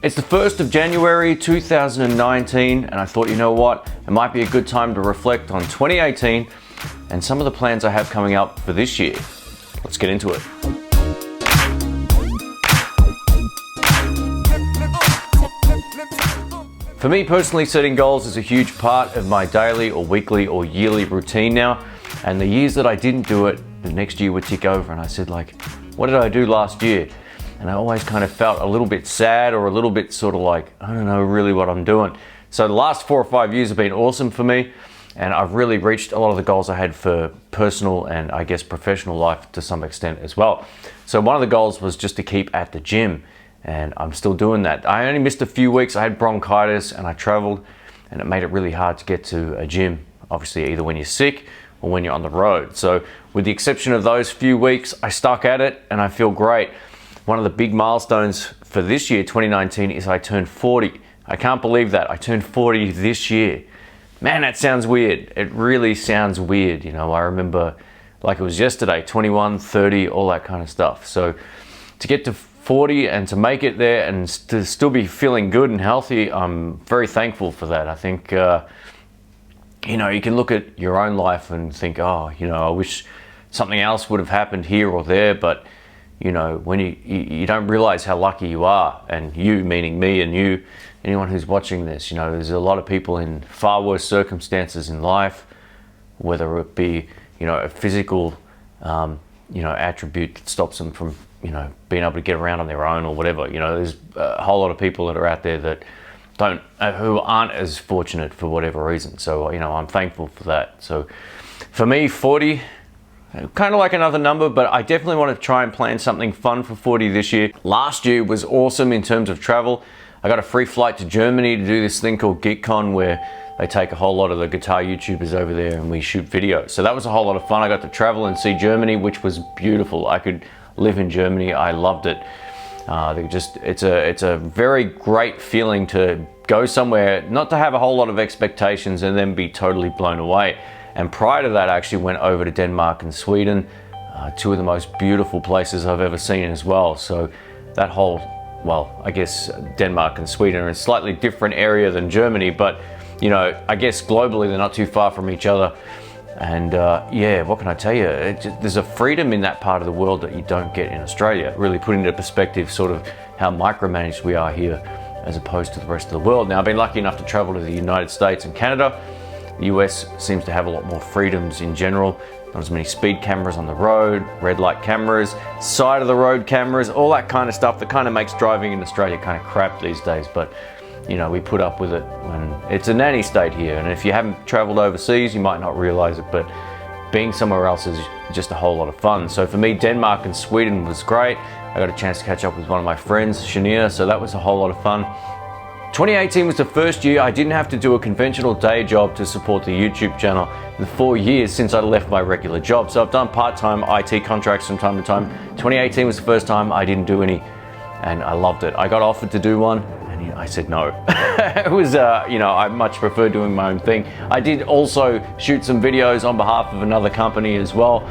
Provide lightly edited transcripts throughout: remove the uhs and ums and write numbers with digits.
It's the 1st of January 2019, and I thought, you know what, it might be a good time to reflect on 2018 and some of the plans I have coming up for this year. Let's get into it. For me personally, setting goals is a huge part of my daily or weekly or yearly routine now, and the years that I didn't do it, the next year would tick over and I said, like, what did I do last year? And I always kind of felt a little bit sad or a little bit sort of like, I don't know really what I'm doing. So the last 4 or 5 years have been awesome for me, and I've really reached a lot of the goals I had for personal and I guess professional life to some extent as well. So one of the goals was just to keep at the gym, and I'm still doing that. I only missed a few weeks. I had bronchitis and I traveled, and it made it really hard to get to a gym, obviously either when you're sick or when you're on the road. So with the exception of those few weeks, I stuck at it and I feel great. One of the big milestones for this year, 2019, is I turned 40. I can't believe that. I turned 40 this year. Man, that sounds weird. It really sounds weird. You know, I remember like it was yesterday, 21, 30, all that kind of stuff. So to get to 40 and to make it there and to still be feeling good and healthy, I'm very thankful for that. I think, you know, you can look at your own life and think, oh, you know, I wish something else would have happened here or there, but you know, when you don't realize how lucky you are, and you meaning me and you, anyone who's watching this, you know, there's a lot of people in far worse circumstances in life, whether it be, you know, a physical, you know, attribute that stops them from, you know, being able to get around on their own or whatever. You know, there's a whole lot of people that are out there that who aren't as fortunate for whatever reason. So, you know, I'm thankful for that. So for me, 40, kind of like another number, but I definitely want to try and plan something fun for 40 this year. Last year was awesome in terms of travel. I got a free flight to Germany to do this thing called GeekCon, where they take a whole lot of the guitar YouTubers over there and we shoot videos. So that was a whole lot of fun. I got to travel and see Germany, which was beautiful. I could live in Germany. I loved it. It's a very great feeling to go somewhere, not to have a whole lot of expectations and then be totally blown away. And prior to that, I actually went over to Denmark and Sweden, two of the most beautiful places I've ever seen as well. So that whole, well, I guess Denmark and Sweden are in a slightly different area than Germany, but you know, I guess globally they're not too far from each other. And yeah, what can I tell you? There's a freedom in that part of the world that you don't get in Australia, really putting into perspective sort of how micromanaged we are here as opposed to the rest of the world. Now, I've been lucky enough to travel to the United States and Canada. The US seems to have a lot more freedoms in general. Not as many speed cameras on the road, red light cameras, side of the road cameras, all that kind of stuff that kind of makes driving in Australia kind of crap these days. But you know, we put up with it when it's a nanny state here. And if you haven't traveled overseas, you might not realize it, but being somewhere else is just a whole lot of fun. So for me, Denmark and Sweden was great. I got a chance to catch up with one of my friends, Shania, so that was a whole lot of fun. 2018 was the first year I didn't have to do a conventional day job to support the YouTube channel in the 4 years since I left my regular job. So I've done part-time IT contracts from time to time. 2018 was the first time I didn't do any, and I loved it. I got offered to do one, and I said no. It was, you know, I much prefer doing my own thing. I did also shoot some videos on behalf of another company as well,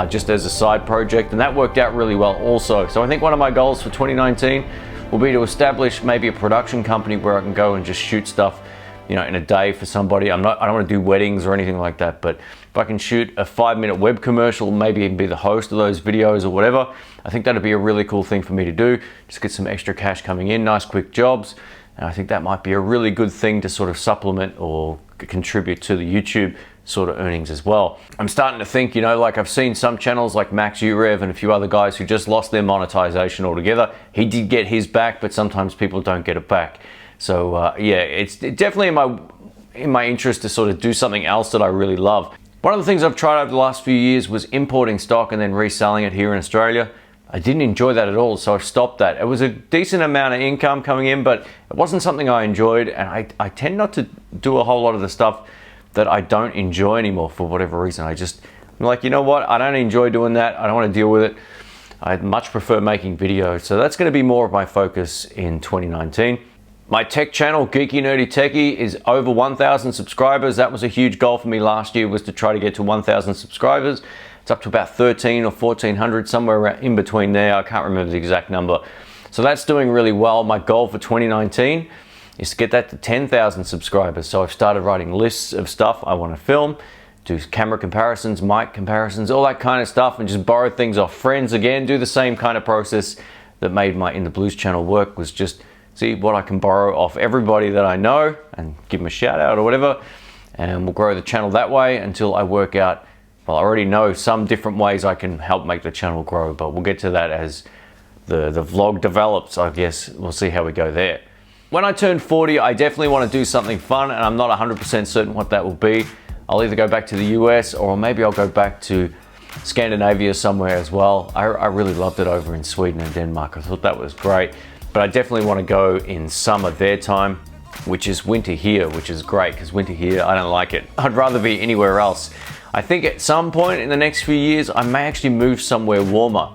just as a side project, and that worked out really well also. So I think one of my goals for 2019 will be to establish maybe a production company where I can go and just shoot stuff, you know, in a day for somebody. I don't want to do weddings or anything like that, but if I can shoot a 5-minute web commercial, maybe even be the host of those videos or whatever, I think that'd be a really cool thing for me to do. Just get some extra cash coming in, nice quick jobs. And I think that might be a really good thing to sort of supplement or contribute to the YouTube sort of earnings as well. I'm starting to think, you know, like I've seen some channels like Max Urev and a few other guys who just lost their monetization altogether. He did get his back, but sometimes people don't get it back. So yeah, it's definitely in my interest to sort of do something else that I really love. One of the things I've tried over the last few years was importing stock and then reselling it here in Australia. I didn't enjoy that at all, so I've stopped that. It was a decent amount of income coming in, but it wasn't something I enjoyed, and I tend not to do a whole lot of the stuff that I don't enjoy anymore for whatever reason. I'm like, you know what, I don't enjoy doing that, I don't want to deal with it. I'd much prefer making videos, so that's going to be more of my focus in 2019. My tech channel, Geeky Nerdy Techie, is over 1,000 subscribers. That was a huge goal for me last year, was to try to get to 1,000 subscribers. It's up to about 13 or 1,400, somewhere around in between there. I can't remember the exact number. So that's doing really well. My goal for 2019 is to get that to 10,000 subscribers. So I've started writing lists of stuff I want to film, do camera comparisons, mic comparisons, all that kind of stuff, and just borrow things off friends again. Do the same kind of process that made my In the Blues channel work, was just see what I can borrow off everybody that I know and give them a shout out or whatever, and we'll grow the channel that way until I work out, well, I already know some different ways I can help make the channel grow, but we'll get to that as the vlog develops. I guess we'll see how we go there. When I turn 40, I definitely want to do something fun, and I'm not 100% certain what that will be. I'll either go back to the US, or maybe I'll go back to Scandinavia somewhere as well. I really loved it over in Sweden and Denmark. I thought that was great, but I definitely want to go in summer their time, which is winter here, which is great, because winter here, I don't like it. I'd rather be anywhere else. I think at some point in the next few years, I may actually move somewhere warmer,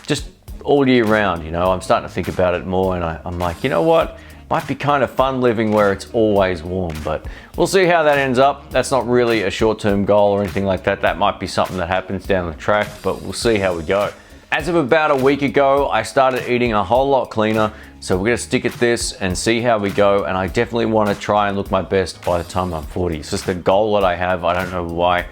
just all year round, you know. I'm starting to think about it more, and I'm like, you know what? Might be kind of fun living where it's always warm, but we'll see how that ends up. That's not really a short-term goal or anything like that. That might be something that happens down the track, but we'll see how we go. As of about a week ago, I started eating a whole lot cleaner, so we're gonna stick at this and see how we go, and I definitely wanna try and look my best by the time I'm 40. It's just a goal that I have. I don't know why.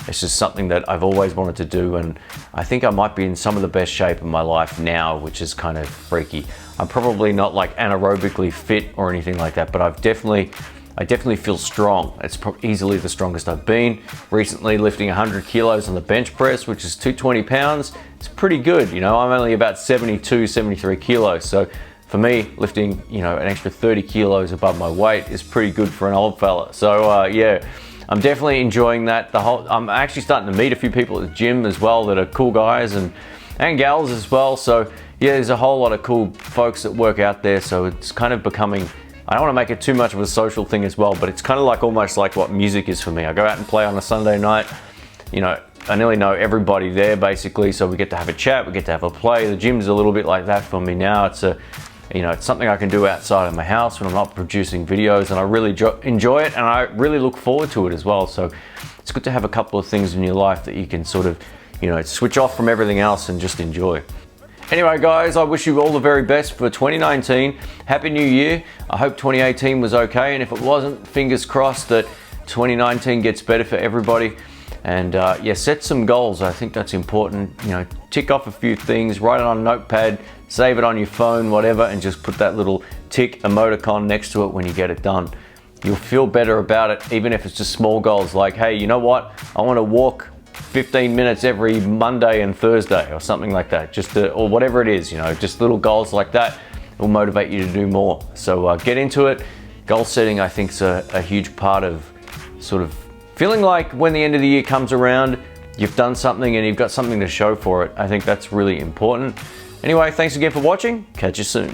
It's just something that I've always wanted to do, and I think I might be in some of the best shape in my life now, which is kind of freaky. I'm probably not like anaerobically fit or anything like that, but I definitely feel strong. It's easily the strongest I've been. Recently lifting 100 kilos on the bench press, which is 220 pounds. It's pretty good, you know. I'm only about 72, 73 kilos. So for me, lifting, you know, an extra 30 kilos above my weight is pretty good for an old fella. So yeah, I'm definitely enjoying that. I'm actually starting to meet a few people at the gym as well that are cool guys and gals as well. So yeah, there's a whole lot of cool folks that work out there. So it's kind of becoming, I don't want to make it too much of a social thing as well, but it's kind of like almost like what music is for me. I go out and play on a Sunday night, you know, I nearly know everybody there basically. So we get to have a chat, we get to have a play. The gym's a little bit like that for me now. It's you know, it's something I can do outside of my house when I'm not producing videos, and I really enjoy it, and I really look forward to it as well. So it's good to have a couple of things in your life that you can sort of, you know, switch off from everything else and just enjoy. Anyway guys, I wish you all the very best for 2019. Happy New Year. I hope 2018 was okay, and if it wasn't, fingers crossed that 2019 gets better for everybody. And yeah, set some goals. I think that's important. You know, tick off a few things, write it on a notepad, save it on your phone, whatever, and just put that little tick emoticon next to it when you get it done. You'll feel better about it, even if it's just small goals like, hey, you know what? I want to walk 15 minutes every Monday and Thursday or something like that. Just or whatever it is, you know, just little goals like that will motivate you to do more. So get into it. Goal setting, I think, is a huge part of sort of feeling like when the end of the year comes around, you've done something and you've got something to show for it. I think that's really important. Anyway, thanks again for watching. Catch you soon.